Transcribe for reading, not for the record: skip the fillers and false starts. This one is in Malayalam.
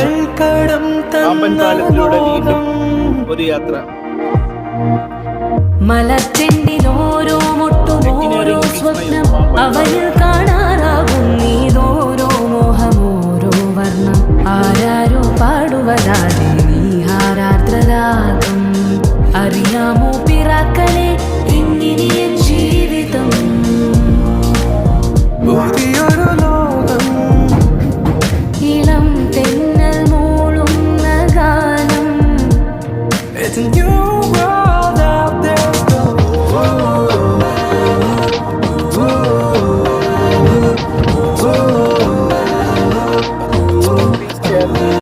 പാമ്പൻ പാലത്തിലൂടെ വീണ്ടും ഒരു യാത്ര. മലച്ചെണ്ടിലോരോ മുട്ടും ഓരോ സ്വപ്നം അവനിൽ കാണാറാകും നീതോരോ മോഹമോരോ വർണ്ണം ആരാരോ പാടുവരാതെ നീ ആരാദ്രരാഗം അറിയാമോ